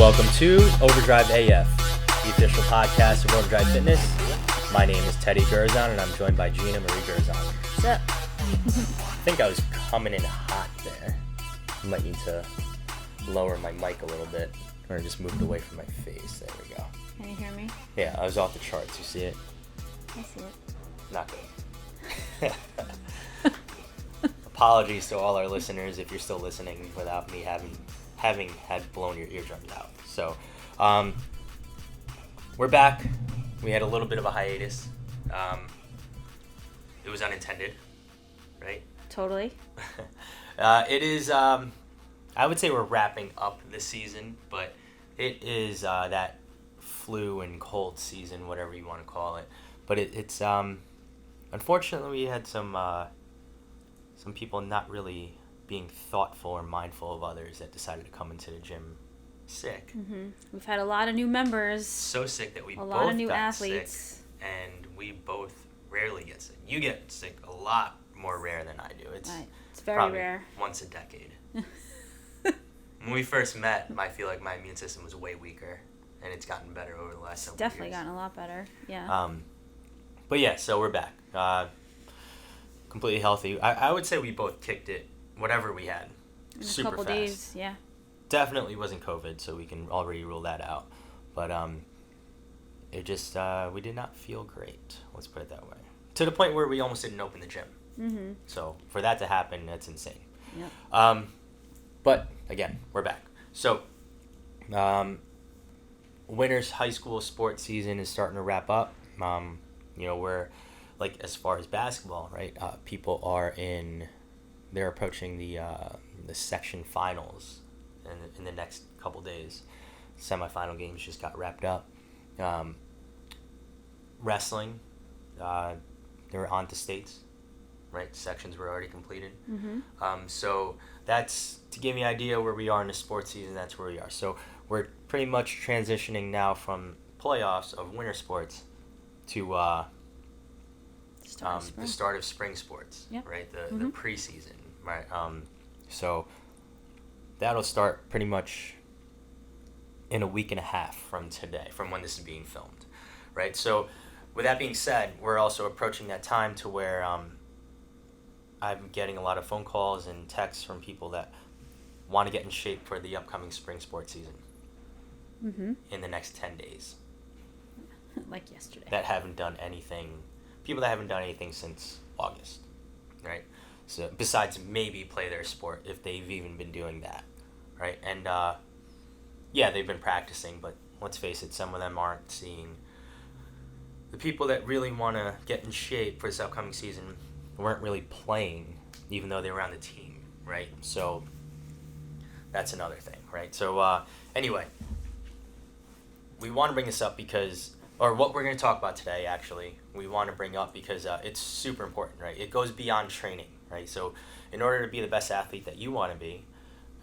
welcome to Overdrive AF, the official podcast of Overdrive Fitness. My name is Teddy Gerzon, and I'm joined by Gina Marie Gerzon. What's up? I think I was coming in hot there. I might need to lower my mic a little bit, or just move it away from my face. There we go. Can you hear me? Yeah, I was off the charts. You see it? I see it. Not good. Apologies to all our listeners if you're still listening without me having had blown your eardrums out. So, we're back. We had a little bit of a hiatus. It was unintended, right? Totally. It is, I would say we're wrapping up the season, but it is that flu and cold season, whatever you want to call it. But it's unfortunately we had some people not really being thoughtful or mindful of others that decided to come into the gym sick. Mm-hmm. We've had a lot of new members. So sick that we both lot of new got athletes. sick, and we both rarely get sick. You get sick a lot more rare than I do. It's very probably rare. Once a decade. When we first met, I feel like my immune system was way weaker, and it's gotten better over the last several years. Definitely gotten a lot better. Yeah. But yeah, so we're back. Completely healthy. I would say we both kicked it, whatever we had, In super a couple fast. days, yeah. Definitely wasn't COVID, so we can already rule that out. But it just, we did not feel great. Let's put it that way. To the point where we almost didn't open the gym. Mm-hmm. So for that to happen, that's insane. Yep. But again, we're back. So, winter's high school sports season is starting to wrap up. We're like, as far as basketball, right? People they're approaching the section finals in the next couple days. Semifinal games just got wrapped up. Wrestling, they're on to states, right? Sections were already completed. Mm-hmm. So that's to give you an idea where we are in the sports season. That's where we are. So we're pretty much transitioning now from playoffs of winter sports to the start of spring sports, yep. right? The Mm-hmm. preseason, right? So that'll start pretty much in a week and a half from today, from when this is being filmed, right? So with that being said, we're also approaching that time to where I'm getting a lot of phone calls and texts from people that want to get in shape for the upcoming spring sports season Mm-hmm. in the next 10 days. Like yesterday. That haven't done anything, people that haven't done anything since August, right? So besides maybe play their sport, if they've even been doing that, right? And yeah, they've been practicing, but let's face it, some of them aren't seeing. The people that really want to get in shape for this upcoming season weren't really playing, even though they were on the team, right? So that's another thing, right? So anyway, we want to bring this up because, or what we're going to talk about today, actually, we want to bring up because it's super important, right? It goes beyond training, right? So in order to be the best athlete that you want to be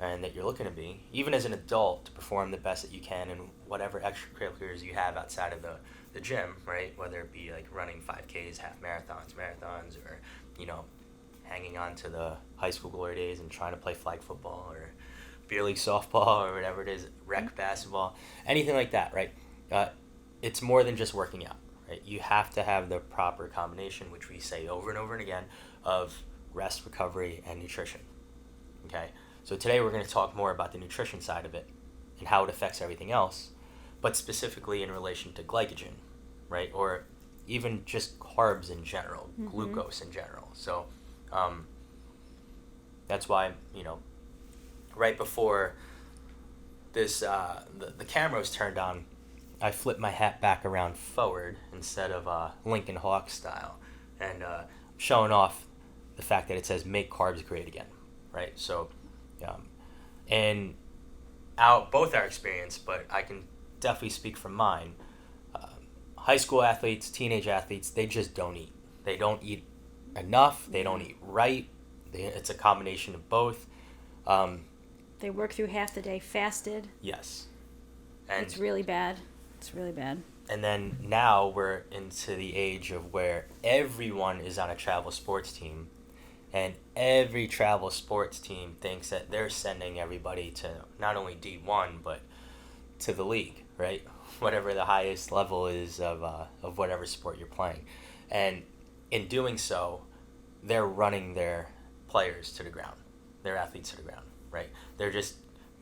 and that you're looking to be, even as an adult, to perform the best that you can in whatever extracurriculars you have outside of the gym, right? Whether it be like running 5Ks, half marathons, or, hanging on to the high school glory days and trying to play flag football or beer league softball or whatever it is, rec basketball, anything like that, right? It's more than just working out, right? You have to have the proper combination, which we say over and over and again, of rest, recovery, and nutrition, okay? So today we're going to talk more about the nutrition side of it and how it affects everything else, but specifically in relation to glycogen, right? Or even just carbs in general, mm-hmm. glucose in general. So that's why, right before this, the camera was turned on, I flipped my hat back around forward instead of Lincoln Hawk style, and showing off the fact that it says "Make carbs great again," right? So, and both our experience, but I can definitely speak from mine. High school athletes, teenage athletes, they just don't eat. They don't eat enough. They don't eat right. It's a combination of both. They work through half the day fasted. Yes. And it's really bad. It's really bad. And then now we're into the age of where everyone is on a travel sports team, and every travel sports team thinks that they're sending everybody to not only D1, but to the league, right? Whatever the highest level is of whatever sport you're playing. And in doing so, they're running their players to the ground, their athletes to the ground, right? They're just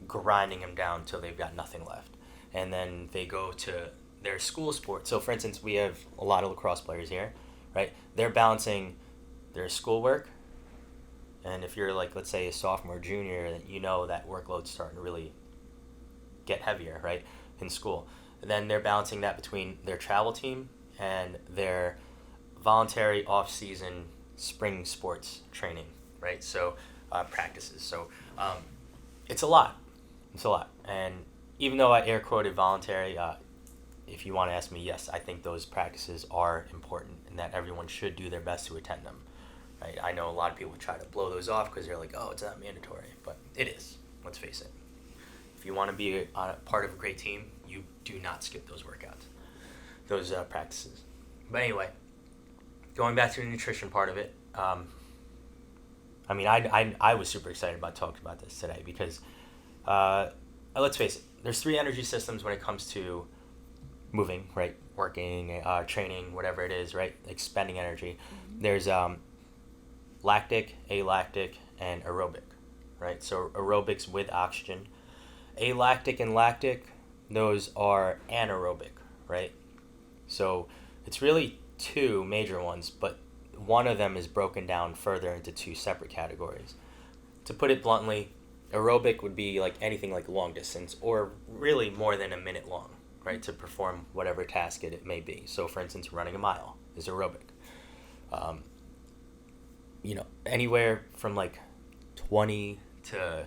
grinding them down until they've got nothing left. And then they go to their school sport. So, for instance, we have a lot of lacrosse players here, right? They're balancing their schoolwork. And if you're like, let's say, a sophomore, junior, you know that workload's starting to really get heavier, right, in school. And then they're balancing that between their travel team and their voluntary off-season spring sports training, right? So practices. So it's a lot. It's a lot. And even though I air quoted voluntary, if you want to ask me, yes, I think those practices are important and that everyone should do their best to attend them. Right? I know a lot of people try to blow those off because they're like, oh, it's not mandatory. But it is. Let's face it. If you want to be a part of a great team, you do not skip those workouts, those practices. But anyway, going back to the nutrition part of it, I mean, I was super excited about talking about this today because, let's face it, there's 3 energy systems when it comes to moving, right? Working, training, whatever it is, right? Expending energy. Mm-hmm. There's lactic, alactic, and aerobic, right? So aerobics with oxygen. Alactic and lactic, those are anaerobic, right? So it's really 2 major ones, but one of them is broken down further into 2 separate categories. To put it bluntly, aerobic would be like anything like long distance or really more than a minute long, right, to perform whatever task it may be. So for instance, running a mile is aerobic. Anywhere from like 20 to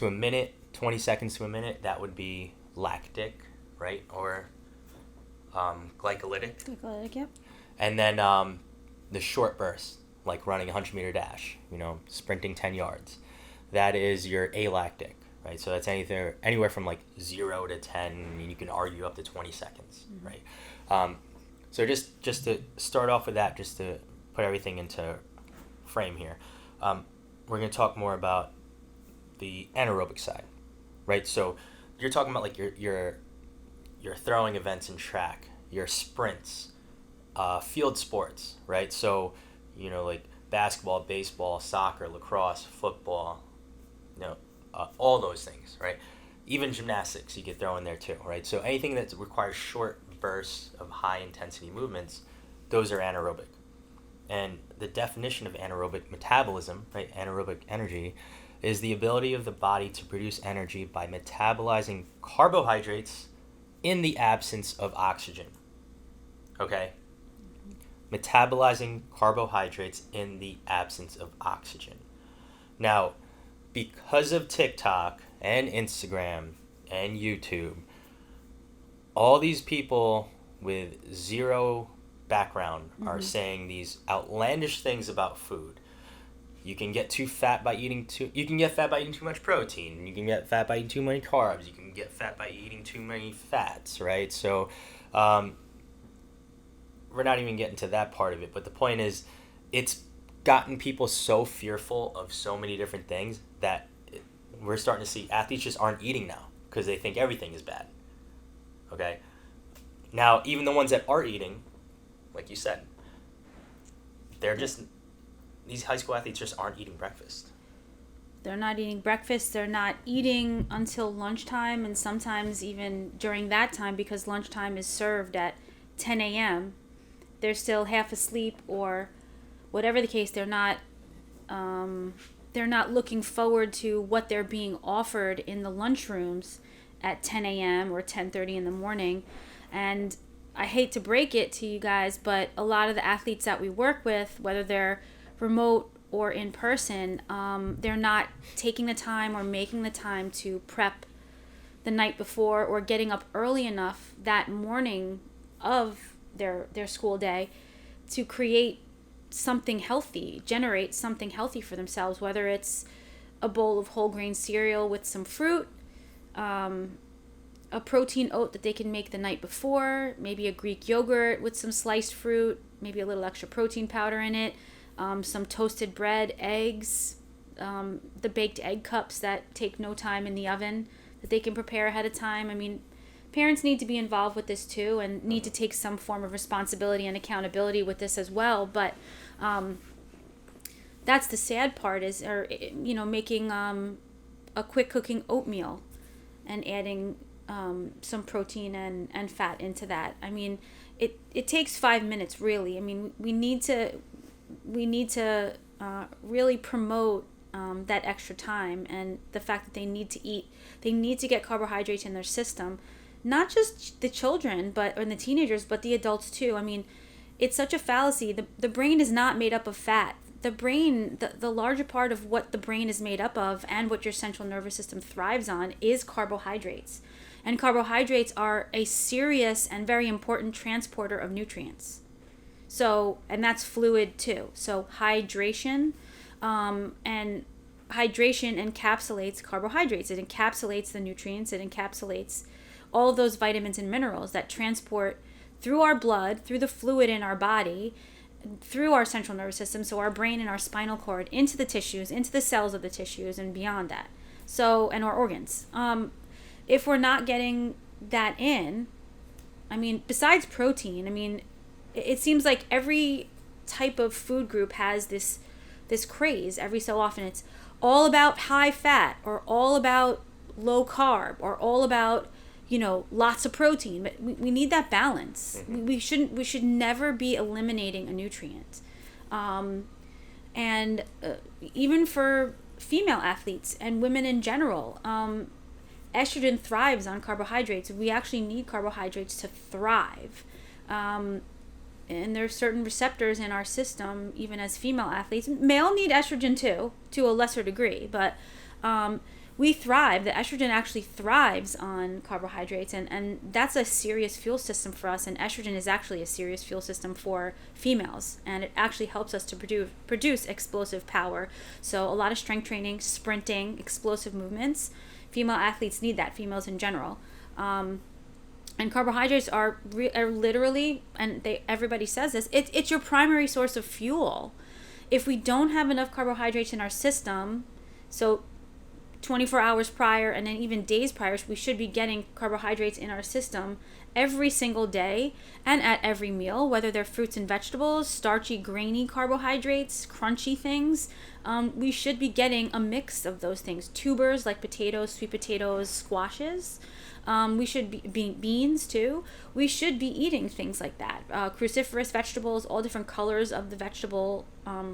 a minute, 20 seconds to a minute, that would be lactic, right, or glycolytic. Glycolytic, yep. And then the short burst, like running a 100-meter dash, sprinting 10 yards, that is your alactic, right? So that's anywhere from like 0 to 10, and you can argue up to 20 seconds, mm-hmm. right? So just to start off with that, just to put everything into frame here, we're going to talk more about the anaerobic side, right? So you're talking about like your throwing events in track, your sprints, field sports, right? So, like basketball, baseball, soccer, lacrosse, football, all those things, right? Even gymnastics you could throw in there too, right? So anything that requires short bursts of high intensity movements, those are anaerobic. And the definition of anaerobic metabolism, right, anaerobic energy, is the ability of the body to produce energy by metabolizing carbohydrates in the absence of oxygen. Okay? Metabolizing carbohydrates in the absence of oxygen. Now, because of TikTok and Instagram and YouTube, all these people with zero background mm-hmm. are saying these outlandish things about food. You can get too fat by eating too much protein. You can get fat by eating too many carbs. You can get fat by eating too many fats, right? So we're not even getting to that part of it. But the point is, it's gotten people so fearful of so many different things that we're starting to see athletes just aren't eating now because they think everything is bad. Okay? Now, even the ones that are eating, like you said, these high school athletes just aren't eating breakfast. They're not eating breakfast. They're not eating until lunchtime, and sometimes even during that time, because lunchtime is served at 10 a.m., they're still half asleep, or whatever the case. They're not looking forward to what they're being offered in the lunchrooms at 10 a.m. or 10:30 in the morning. And I hate to break it to you guys, but a lot of the athletes that we work with, whether they're remote or in person, they're not taking the time or making the time to prep the night before or getting up early enough that morning of their school day to create something healthy, generate something healthy for themselves, whether it's a bowl of whole grain cereal with some fruit, a protein oat that they can make the night before, maybe a Greek yogurt with some sliced fruit, maybe a little extra protein powder in it, some toasted bread, eggs, the baked egg cups that take no time in the oven that they can prepare ahead of time. I mean, parents need to be involved with this too, and need to take some form of responsibility and accountability with this as well. But that's the sad part is, or making a quick cooking oatmeal and adding some protein and fat into that. I mean, it takes 5 minutes really. I mean, we need to really promote that extra time, and the fact that they need to eat, they need to get carbohydrates in their system, not just the children or the teenagers, but the adults too. I mean, it's such a fallacy. The brain is not made up of fat. The brain, the larger part of what the brain is made up of and what your central nervous system thrives on is carbohydrates. And carbohydrates are a serious and very important transporter of nutrients. So, and that's fluid too. So hydration, and hydration encapsulates carbohydrates. It encapsulates the nutrients. It encapsulates all of those vitamins and minerals that transport through our blood, through the fluid in our body, through our central nervous system, so our brain and our spinal cord, into the tissues, into the cells of the tissues, and beyond that. So, and our organs. If we're not getting that in, I mean, besides protein, I mean, it seems like every type of food group has this craze. Every so often, it's all about high fat, or all about low carb, or all about lots of protein. But we need that balance. We should never be eliminating a nutrient. And even for female athletes and women in general, estrogen thrives on carbohydrates. We actually need carbohydrates to thrive. And there's certain receptors in our system, even as female athletes. Male need estrogen too, to a lesser degree, but we thrive. The estrogen actually thrives on carbohydrates, and that's a serious fuel system for us. And estrogen is actually a serious fuel system for females, and it actually helps us to produce explosive power. So a lot of strength training, sprinting, explosive movements. Female athletes need that, females in general. And carbohydrates are literally, and everybody says this, it's your primary source of fuel. If we don't have enough carbohydrates in our system, so 24 hours prior and then even days prior, we should be getting carbohydrates in our system every single day and at every meal, whether they're fruits and vegetables, starchy, grainy carbohydrates, crunchy things. We should be getting a mix of those things. Tubers like potatoes, sweet potatoes, squashes. We should be beans too. We should be eating things like that. Cruciferous vegetables, all different colors of the vegetable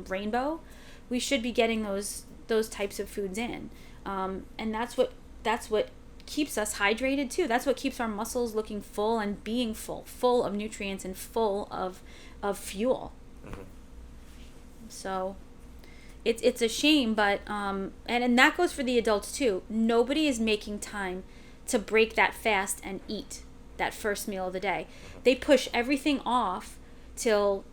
rainbow. We should be getting those types of foods in. And that's what keeps us hydrated too. That's what keeps our muscles looking full and being full of nutrients and full of fuel. Mm-hmm. So it's a shame, but and that goes for the adults too. Nobody is making time to break that fast and eat that first meal of the day. They push everything off till,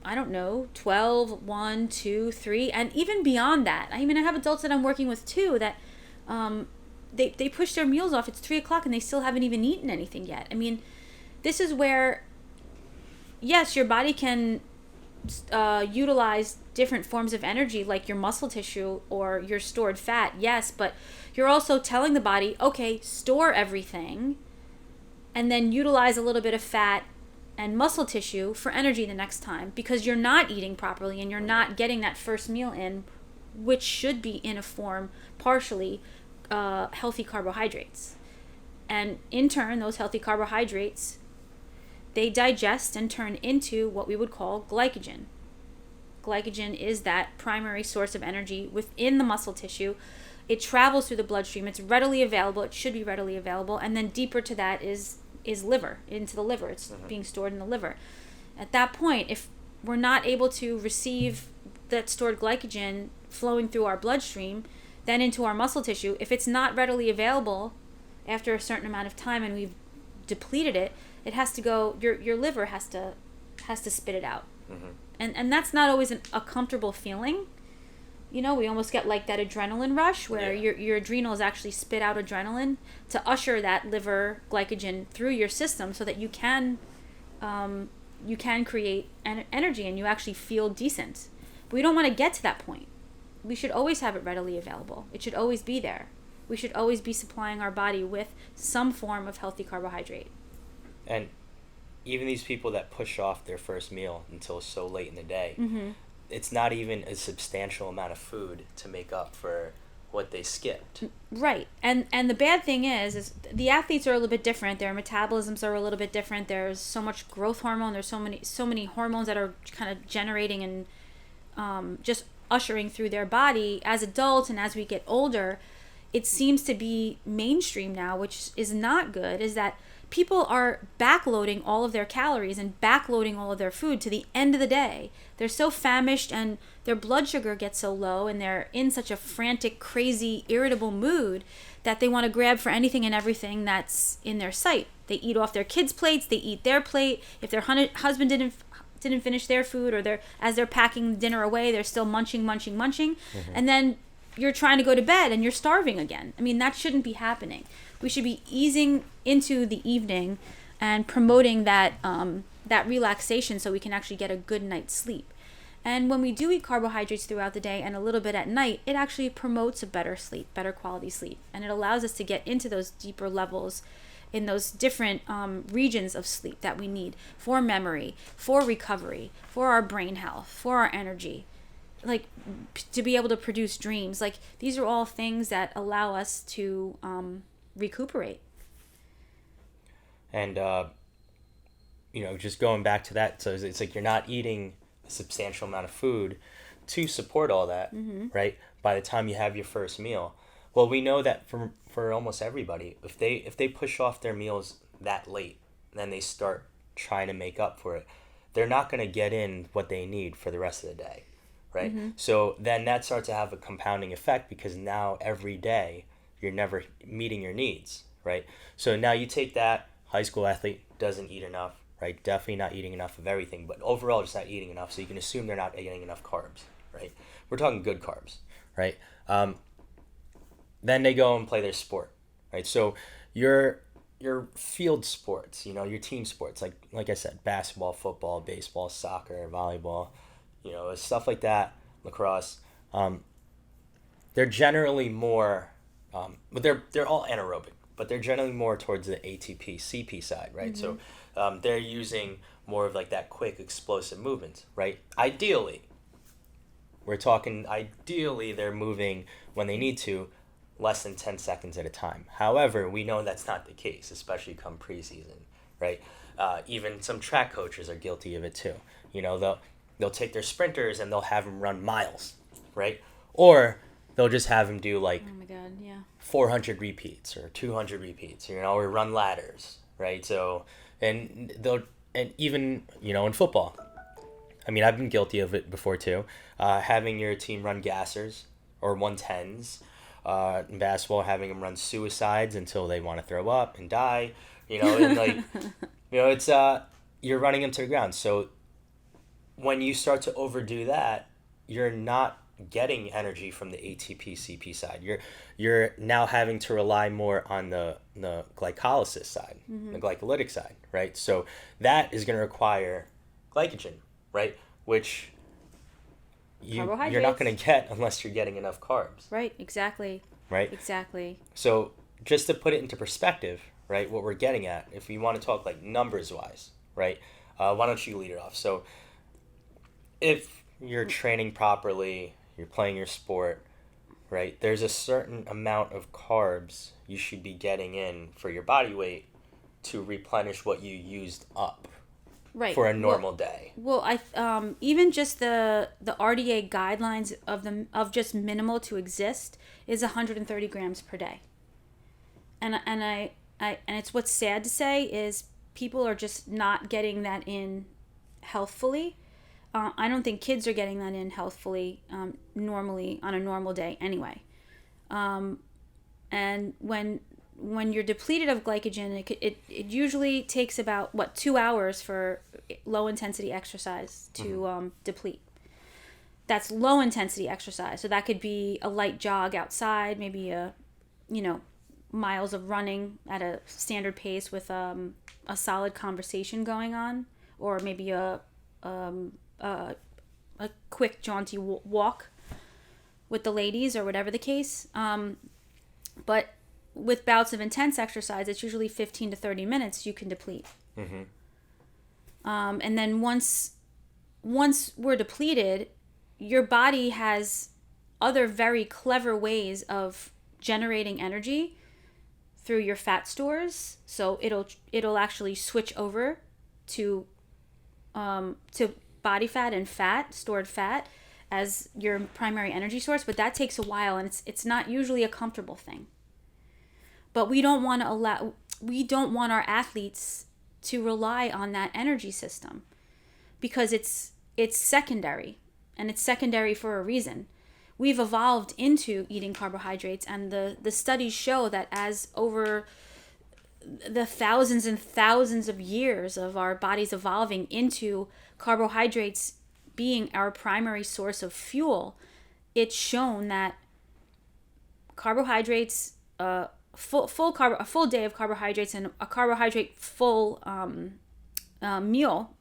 I don't know, 12, 1, 2, 3, and even beyond that. I mean, I have adults that I'm working with too that they push their meals off. It's 3 o'clock and they still haven't even eaten anything yet. I mean, this is where, yes, your body can utilize different forms of energy like your muscle tissue or your stored fat, yes, but you're also telling the body, okay, store everything and then utilize a little bit of fat and muscle tissue for energy the next time, because you're not eating properly and you're not getting that first meal in, which should be in a form partially healthy carbohydrates. And in turn, those healthy carbohydrates, they digest and turn into what we would call glycogen. Glycogen is that primary source of energy within the muscle tissue. It travels through the bloodstream. It's readily available. It should be readily available. And then deeper to that is liver, into the liver. It's being stored in the liver. At that point, if we're not able to receive that stored glycogen flowing through our bloodstream, then into our muscle tissue, if it's not readily available after a certain amount of time and we've depleted it, it has to go, your liver has to spit it out. Mm-hmm. And that's not always a comfortable feeling. We almost get like that adrenaline rush where your adrenals actually spit out adrenaline to usher that liver glycogen through your system so that you can create energy and you actually feel decent. But we don't want to get to that point. We should always have it readily available. It should always be there. We should always be supplying our body with some form of healthy carbohydrate. And even these people that push off their first meal until so late in the day, it's not even a substantial amount of food to make up for what they skipped. Right. And the bad thing is the athletes are a little bit different. Their metabolisms are a little bit different. There's so much growth hormone. There's so many hormones that are kind of generating and just ushering through their body as adults. And as we get older, it seems to be mainstream now, which is not good, is that people are backloading all of their calories and backloading all of their food to the end of the day. They're so famished and their blood sugar gets so low and they're in such a frantic, crazy, irritable mood that they want to grab for anything and everything that's in their sight. They eat off their kids' plates, they eat their plate. If their husband didn't finish their food, or as they're packing dinner away, they're still munching. And then you're trying to go to bed and you're starving again. I mean, that shouldn't be happening. We should be easing into the evening and promoting that relaxation so we can actually get a good night's sleep. And when we do eat carbohydrates throughout the day and a little bit at night, it actually promotes a better sleep, better quality sleep. And it allows us to get into those deeper levels in those different regions of sleep that we need for memory, for recovery, for our brain health, for our energy, like to be able to produce dreams. Like these are all things that allow us to recuperate. And just going back to that, so it's like you're not eating a substantial amount of food to support all that, right? By the time you have your first meal. Well, we know that for almost everybody, if they push off their meals that late, then they start trying to make up for it, they're not going to get in what they need for the rest of the day, right? So then that starts to have a compounding effect, because now every day you're never meeting your needs, right? So now you take that high school athlete, doesn't eat enough, right? Definitely not eating enough of everything, but overall just not eating enough. So you can assume they're not getting enough carbs, right? We're talking good carbs, right? Then they go and play their sport, right? So your field sports, your team sports, like I said, basketball, football, baseball, soccer, volleyball, stuff like that, lacrosse. They're generally more, but they're all anaerobic, but they're generally more towards the ATP, CP side, right? So they're using more of like that quick, explosive movements, right? Ideally, they're moving when they need to less than 10 seconds at a time. However, we know that's not the case, especially come preseason, right? Even some track coaches are guilty of it too. They'll take their sprinters and they'll have them run miles, right? Or they'll just have them do like 400 repeats or 200 repeats, or run ladders, right? So, and even, in football, I mean, I've been guilty of it before too. Having your team run gassers or 110s. In basketball, having them run suicides until they want to throw up and die, and it's you're running them to the ground. So when you start to overdo that, you're not getting energy from the ATP CP side. You're now having to rely more on the glycolysis side, the glycolytic side, right? So that is going to require glycogen, right? Which you're not going to get unless you're getting enough carbs. Right, exactly. Right? Exactly. So just to put it into perspective, right, what we're getting at, if we want to talk like numbers-wise, right, why don't you lead it off? So if you're training properly, you're playing your sport, right, there's a certain amount of carbs you should be getting in for your body weight to replenish what you used up. Right. For a normal day. Well, even just the RDA guidelines of just minimal to exist is 130 grams per day. And it's what's sad to say is people are just not getting that in healthfully. I don't think kids are getting that in healthfully normally on a normal day anyway. And when you're depleted of glycogen, it usually takes about 2 hours for low intensity exercise to deplete. That's low intensity exercise. So that could be a light jog outside, maybe miles of running at a standard pace with a solid conversation going on, or maybe a quick jaunty walk with the ladies, or whatever the case. But with bouts of intense exercise, it's usually 15 to 30 minutes you can deplete. Mm-hmm. And then once we're depleted, your body has other very clever ways of generating energy through your fat stores. So it'll actually switch over to body fat and stored fat as your primary energy source, but that takes a while, and it's not usually a comfortable thing. But we don't want our athletes to rely on that energy system, because it's secondary, and it's secondary for a reason. We've evolved into eating carbohydrates, and the studies show that as over the thousands and thousands of years of our bodies evolving into carbohydrates being our primary source of fuel, it's shown that carbohydrates, a full day of carbohydrates and a carbohydrate full meal,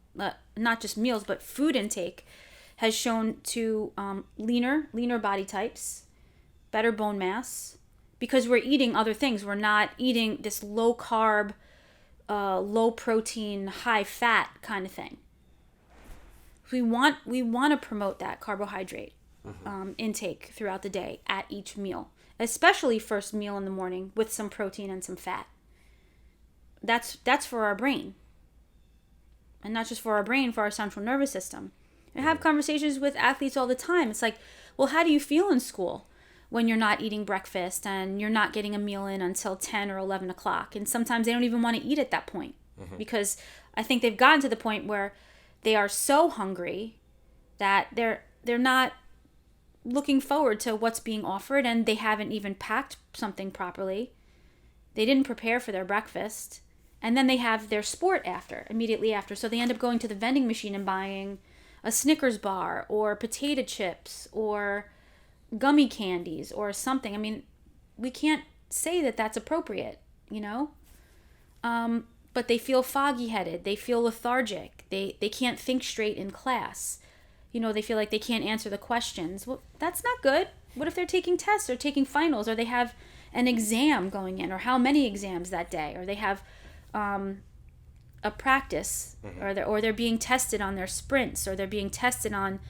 not just meals but food intake, has shown to leaner body types, better bone mass, because we're eating other things. We're not eating this low carb, low protein, high fat kind of thing. We want to promote that carbohydrate intake throughout the day at each meal, especially first meal in the morning with some protein and some fat. That's for our brain, and not just for our brain, for our central nervous system. I have conversations with athletes all the time. It's like, well, how do you feel in school when you're not eating breakfast and you're not getting a meal in until 10 or 11 o'clock? And sometimes they don't even want to eat at that point, because I think they've gotten to the point where they are so hungry that they're not looking forward to what's being offered, and they haven't even packed something properly. They didn't prepare for their breakfast, and then they have their sport immediately after. So they end up going to the vending machine and buying a Snickers bar or potato chips or gummy candies or something. I mean, we can't say that that's appropriate, but they feel foggy-headed. They feel lethargic. They can't think straight in class. They feel like they can't answer the questions. Well, that's not good. What if they're taking tests or taking finals, or they have an exam going in, or how many exams that day, or they have a practice, or they're being tested on their sprints, or they're being tested on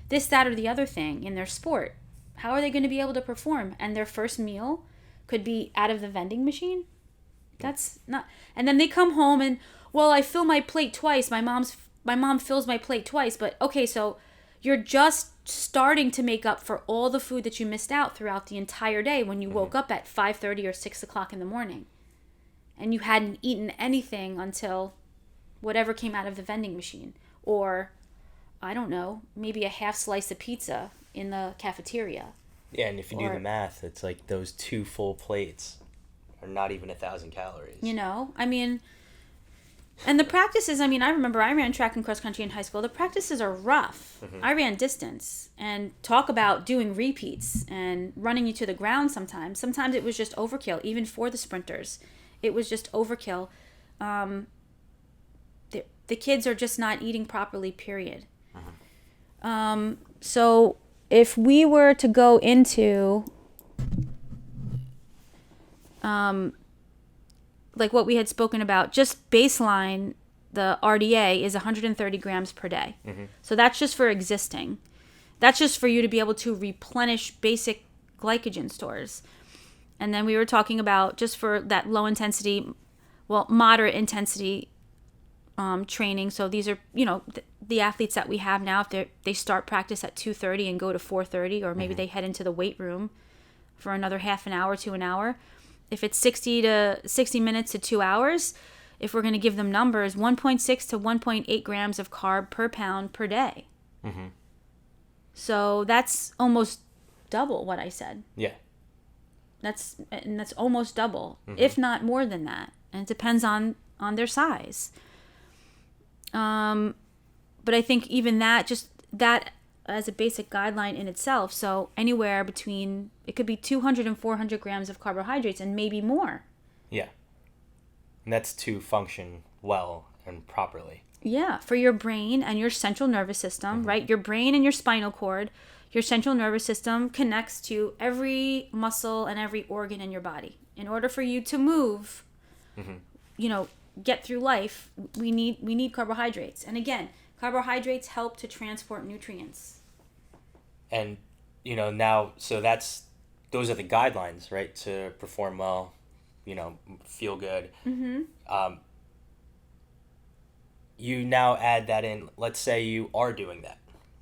this, that, or the other thing in their sport. How are they going to be able to perform? And their first meal could be out of the vending machine? That's not. And then they come home and, well, I fill my plate twice. My mom fills my plate twice. But okay, so you're just starting to make up for all the food that you missed out throughout the entire day when you woke up at 5:30 or 6 o'clock in the morning, and you hadn't eaten anything until whatever came out of the vending machine, or I don't know, maybe a half slice of pizza in the cafeteria. Yeah, and if you do the math, it's like those 2 full plates are not even 1,000 calories. I mean, and the practices, I remember I ran track and cross country in high school. The practices are rough. I ran distance, and talk about doing repeats and running you to the ground sometimes. Sometimes it was just overkill, even for the sprinters. It was just overkill. The kids are just not eating properly, period. So if we were to go into like what we had spoken about, just baseline, the RDA is 130 grams per day. So that's just for existing. That's just for you to be able to replenish basic glycogen stores. And then we were talking about just for that low intensity, moderate intensity training. So these are, the athletes that we have now, if they start practice at 2:30 and go to 4:30, or maybe they head into the weight room for another half an hour to an hour. If it's 60 minutes to 2 hours, if we're going to give them numbers, 1.6 to 1.8 grams of carb per pound per day. So that's almost double what I said. Yeah. That's almost double, if not more than that. And it depends on their size. But I think even that, just that as a basic guideline in itself. So anywhere between, it could be 200 and 400 grams of carbohydrates, and maybe more. Yeah. And that's to function well and properly. Yeah, for your brain and your central nervous system, right? Your brain and your spinal cord, your central nervous system connects to every muscle and every organ in your body. In order for you to move, get through life, we need carbohydrates. And again, carbohydrates help to transport nutrients. And now, so those are the guidelines, right, to perform well, feel good. You now add that in. Let's say you are doing that,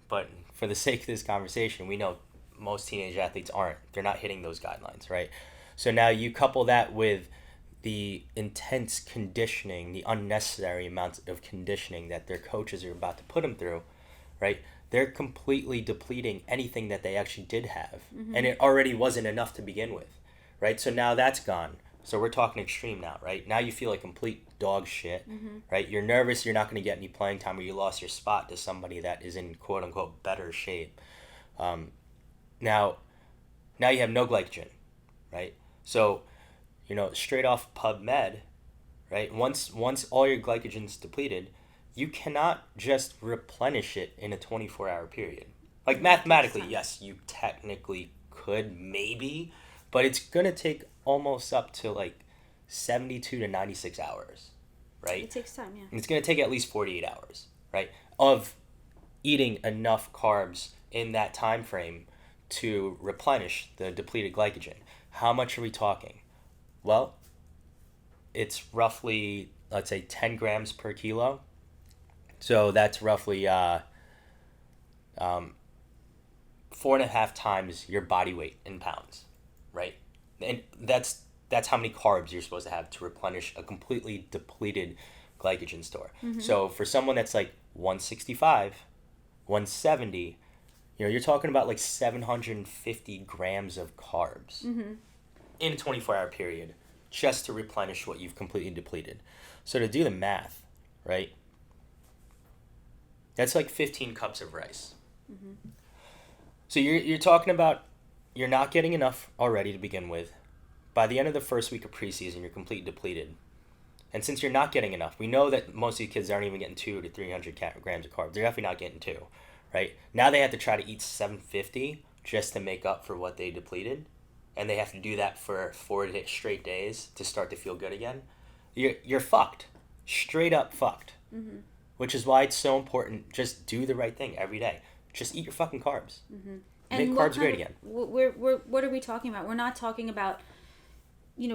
but for the sake of this conversation, we know most teenage athletes aren't. They're not hitting those guidelines, right? So now you couple that with the intense conditioning, the unnecessary amounts of conditioning that their coaches are about to put them through, right? They're completely depleting anything that they actually did have. And it already wasn't enough to begin with, right? So now that's gone. So we're talking extreme now, right? Now you feel like complete dog shit, right? You're nervous you're not going to get any playing time, or you lost your spot to somebody that is in quote-unquote better shape. Now you have no glycogen, right? So, straight off PubMed, right? Once all your glycogen's depleted, you cannot just replenish it in a 24-hour period. Like, mathematically, yes, you technically could, maybe, but it's going to take almost up to, 72 to 96 hours, right? It takes time, yeah. And it's going to take at least 48 hours, right, of eating enough carbs in that time frame to replenish the depleted glycogen. How much are we talking? Well, it's roughly, let's say, 10 grams per kilo. So that's roughly 4.5 times your body weight in pounds, right? And that's how many carbs you're supposed to have to replenish a completely depleted glycogen store. So for someone that's 165, 170, you're talking about 750 grams of carbs in a 24-hour period just to replenish what you've completely depleted. So to do the math, right? That's 15 cups of rice. So you're talking about you're not getting enough already to begin with. By the end of the first week of preseason, you're completely depleted. And since you're not getting enough, we know that most of these kids aren't even getting 200 to 300 grams of carbs. They're definitely not getting 2, right? Now they have to try to eat 750 just to make up for what they depleted. And they have to do that for 4 straight days to start to feel good again. You're fucked. Straight up fucked. Which is why it's so important. Just do the right thing every day. Just eat your fucking carbs. Make carbs great again. What are we talking about? We're not talking about,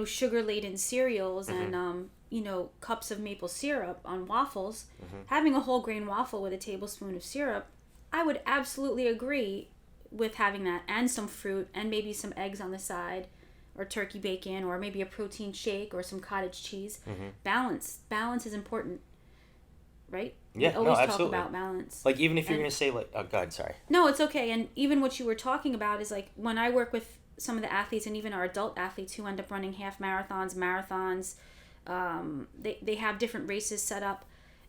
sugar-laden cereals and, cups of maple syrup on waffles. Having a whole grain waffle with a tablespoon of syrup, I would absolutely agree with having that, and some fruit, and maybe some eggs on the side, or turkey bacon, or maybe a protein shake, or some cottage cheese. Balance is important, right? Yeah, we always absolutely. Talk about balance. Even if you're going to say, oh, God, sorry. No, it's okay. And even what you were talking about is when I work with some of the athletes, and even our adult athletes who end up running half marathons, they have different races set up.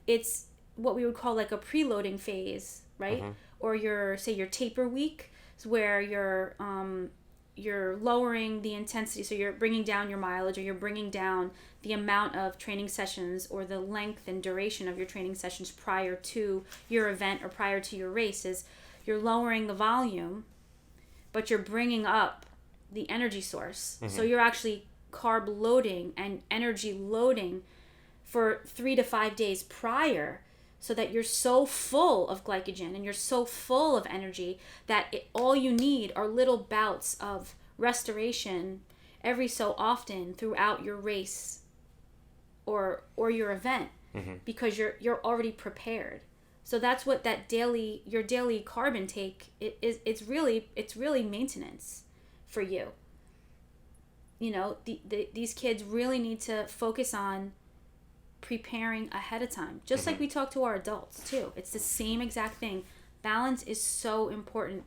It's what we would call a preloading phase, right? Or your taper week, where you're lowering the intensity, so you're bringing down your mileage, or you're bringing down the amount of training sessions, or the length and duration of your training sessions prior to your event or prior to your races. You're lowering the volume, but you're bringing up the energy source. So you're actually carb loading and energy loading for 3 to 5 days prior, so that you're so full of glycogen and you're so full of energy that all you need are little bouts of restoration every so often throughout your race or your event, because you're already prepared. So that's what your daily carb intake is. It's really maintenance for you. These kids really need to focus on preparing ahead of time, just like we talk to our adults too. It's the same exact thing. Balance is so important.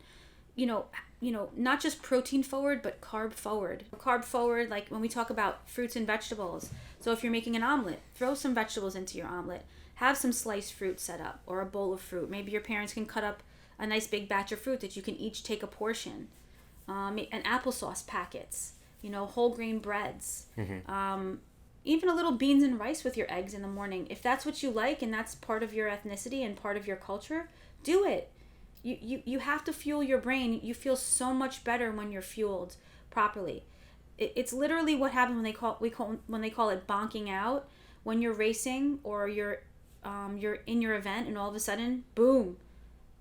Not just protein forward, but carb forward. Carb forward, like when we talk about fruits and vegetables. So if you're making an omelet, throw some vegetables into your omelet. Have some sliced fruit set up, or a bowl of fruit. Maybe your parents can cut up a nice big batch of fruit that you can each take a portion. And applesauce packets, whole grain breads. Even a little beans and rice with your eggs in the morning. If that's what you like and that's part of your ethnicity and part of your culture, do it. You have to fuel your brain. You feel so much better when you're fueled properly. It's literally what happens when they call it bonking out. When you're racing or you're in your event, and all of a sudden, boom,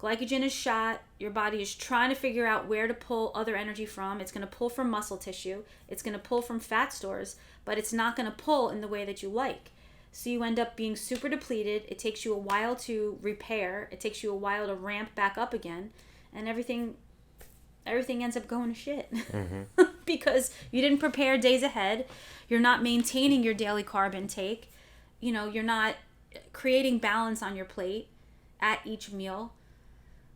glycogen is shot. Your body is trying to figure out where to pull other energy from. It's going to pull from muscle tissue. It's going to pull from fat stores, but it's not going to pull in the way that you like. So you end up being super depleted. It takes you a while to repair. It takes you a while to ramp back up again, and everything ends up going to shit. Because you didn't prepare days ahead. You're not maintaining your daily carb intake. You're not creating balance on your plate at each meal.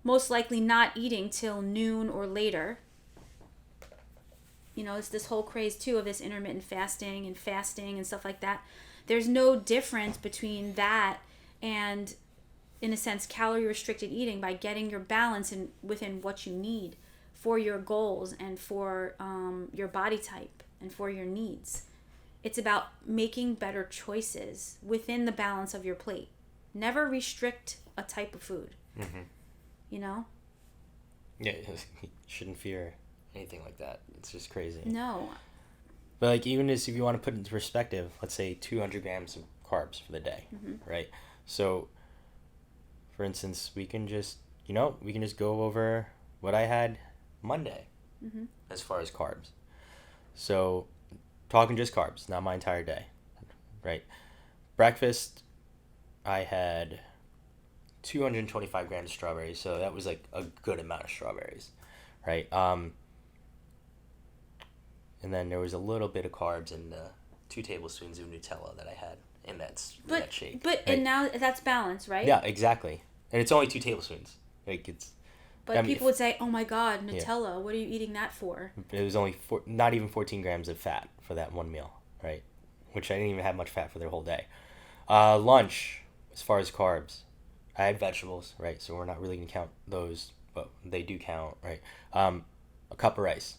Most likely not eating till noon or later. It's this whole craze too of this intermittent fasting and stuff like that. There's no difference between that and, in a sense, calorie restricted eating by getting your balance within what you need for your goals and for your body type and for your needs. It's about making better choices within the balance of your plate. Never restrict a type of food. Yeah, you shouldn't fear anything like that. It's just crazy. No. But like, even if you want to put it into perspective, let's say 200 grams of carbs for the day, right? So, for instance, we can just go over what I had Monday as far as carbs. So, talking just carbs, not my entire day, right? Breakfast, I had 225 grams of strawberries, so that was like a good amount of strawberries, right? And then there was a little bit of carbs and 2 tablespoons of Nutella that I had in that shake. But right? And now that's balance, right? Yeah, exactly. And it's only 2 tablespoons. Like it's. But people would say, "Oh my God, Nutella! Yeah. What are you eating that for?" It was only not even 14 grams of fat for that one meal, right? Which I didn't even have much fat for the whole day. Lunch, as far as carbs, I had vegetables, right? So we're not really gonna count those, but they do count, right? A cup of rice.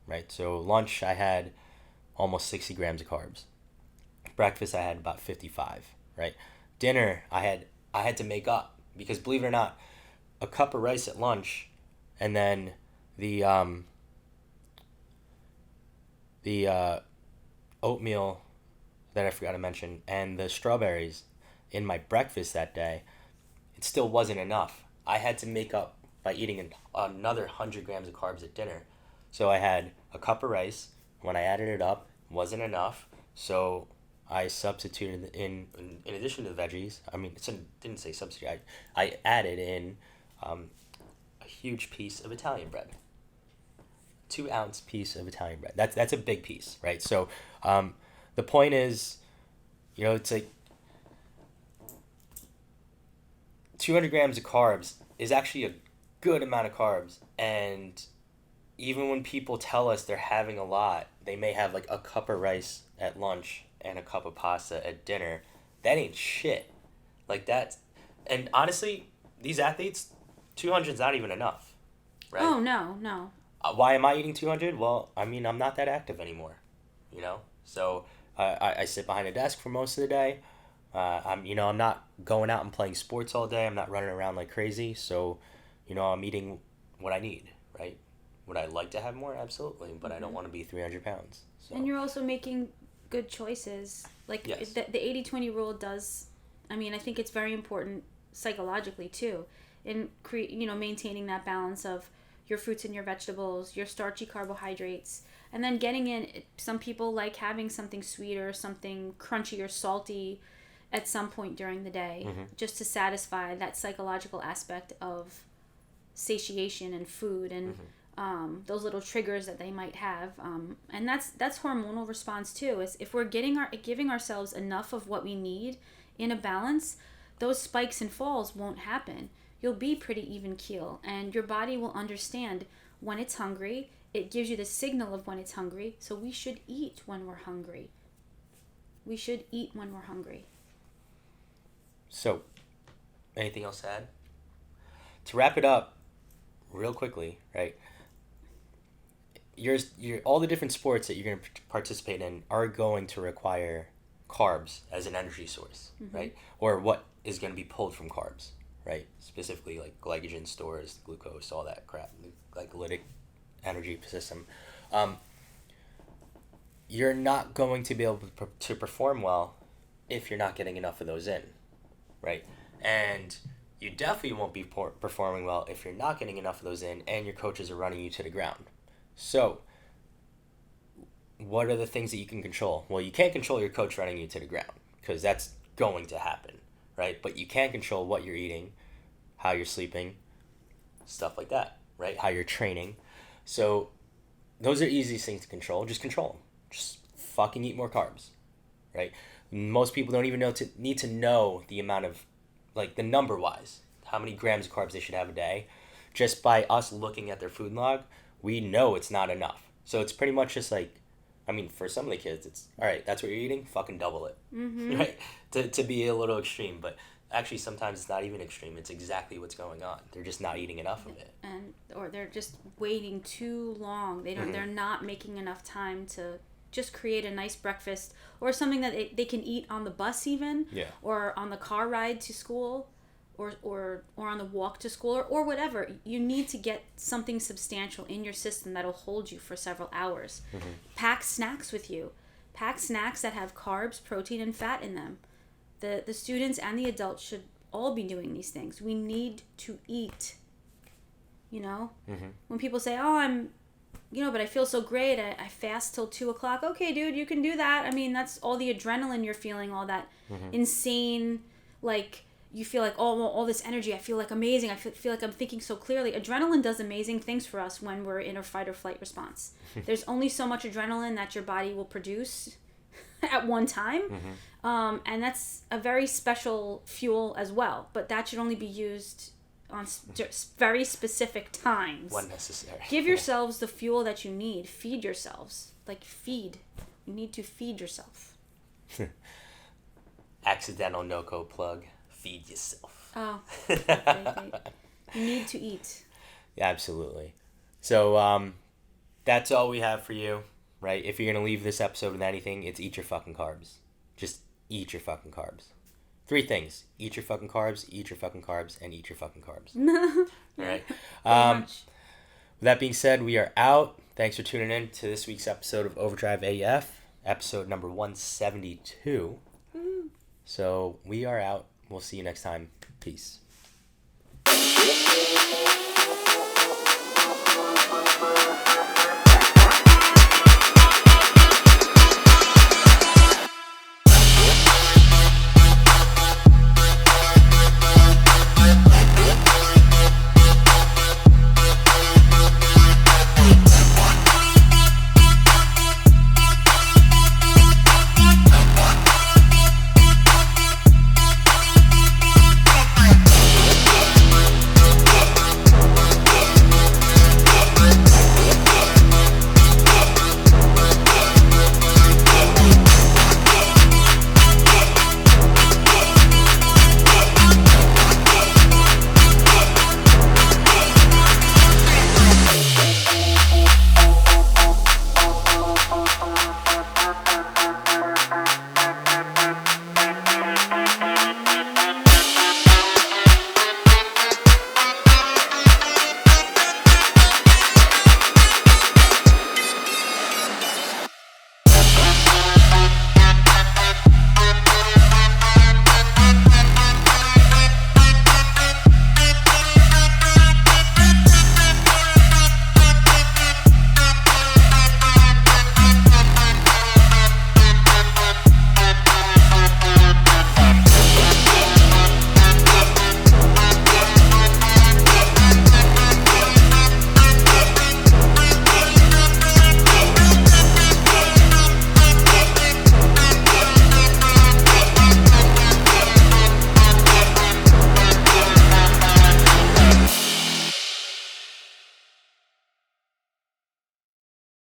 Right, so lunch I had almost 60 grams of carbs. Breakfast I had about 55. Right, dinner I had to make up because, believe it or not, a cup of rice at lunch, and then the oatmeal that I forgot to mention, and the strawberries in my breakfast that day, it still wasn't enough. I had to make up by eating another 100 grams of carbs at dinner. So I had a cup of rice. When I added it up, it wasn't enough. So I substituted in addition to the veggies. I mean, it didn't say substitute. I added in a huge piece of Italian bread. 2-ounce piece of Italian bread. That's a big piece, right? So the point is, it's like 200 grams of carbs is actually a good amount of carbs, and even when people tell us they're having a lot, they may have like a cup of rice at lunch and a cup of pasta at dinner. That ain't shit. Like that. And honestly, these athletes, 200 is not even enough. Right? Oh, no. Why am I eating 200? Well, I mean, I'm not that active anymore. So I sit behind a desk for most of the day. I'm not going out and playing sports all day. I'm not running around like crazy. So, I'm eating what I need, right? Would I like to have more? Absolutely, but I don't want to be 300 pounds. So. And you're also making good choices. Like, yes. the 80-20 rule does, I think it's very important psychologically too, in maintaining that balance of your fruits and your vegetables, your starchy carbohydrates, and then getting in. Some people like having something sweet or something crunchy or salty at some point during the day, just to satisfy that psychological aspect of satiation and food and those little triggers that they might have, and that's hormonal response too. Is if we're giving ourselves enough of what we need in a balance, those spikes and falls won't happen. You'll be pretty even keel, and your body will understand when it's hungry. It gives you the signal of when it's hungry. So we should eat when we're hungry. So, anything else to add? To wrap it up, real quickly, right? Your all the different sports that you're going to participate in are going to require carbs as an energy source, right? Or what is going to be pulled from carbs, right? Specifically like glycogen stores, glucose, all that crap, the glycolytic energy system. You're not going to be able to perform well if you're not getting enough of those in, right? And you definitely won't be performing well if you're not getting enough of those in and your coaches are running you to the ground. So, what are the things that you can control? Well, you can't control your coach running you to the ground because that's going to happen, right? But you can control what you're eating, how you're sleeping, stuff like that, right? How you're training. So, those are easiest things to control. Just control them. Just fucking eat more carbs, right? Most people don't even need to know the amount of, like, the number wise, how many grams of carbs they should have a day. Just by us looking at their food log, we know it's not enough. So it's pretty much just like, I mean, for some of the kids, it's, all right, that's what you're eating, fucking double it, right? To be a little extreme, but actually sometimes it's not even extreme. It's exactly what's going on. They're just not eating enough of it. Or they're just waiting too long. They're not making enough time to just create a nice breakfast or something that they can eat on the bus even, or on the car ride to school, or on the walk to school, or whatever. You need to get something substantial in your system that'll hold you for several hours. Pack snacks with you. Pack snacks that have carbs, protein, and fat in them. The students and the adults should all be doing these things. We need to eat. You know? When people say, oh, but I feel so great. I fast till 2:00. Okay, dude, you can do that. I mean, that's all the adrenaline you're feeling, all that insane, like, you feel like, oh, all this energy. I feel like amazing. I feel like I'm thinking so clearly. Adrenaline does amazing things for us when we're in a fight or flight response. There's only so much adrenaline that your body will produce at one time. And that's a very special fuel as well. But that should only be used on very specific times. When necessary. Give yourselves the fuel that you need. Feed yourselves. Like, feed. You need to feed yourself. Accidental no-code plug. Feed yourself. Oh. Great. You need to eat. Yeah, absolutely. So, that's all we have for you, right? If you're going to leave this episode with anything, it's eat your fucking carbs. Just eat your fucking carbs. 3 things. Eat your fucking carbs, eat your fucking carbs, and eat your fucking carbs. All right. With that being said, we are out. Thanks for tuning in to this week's episode of Overdrive AF, episode number 172. So we are out. We'll see you next time. Peace.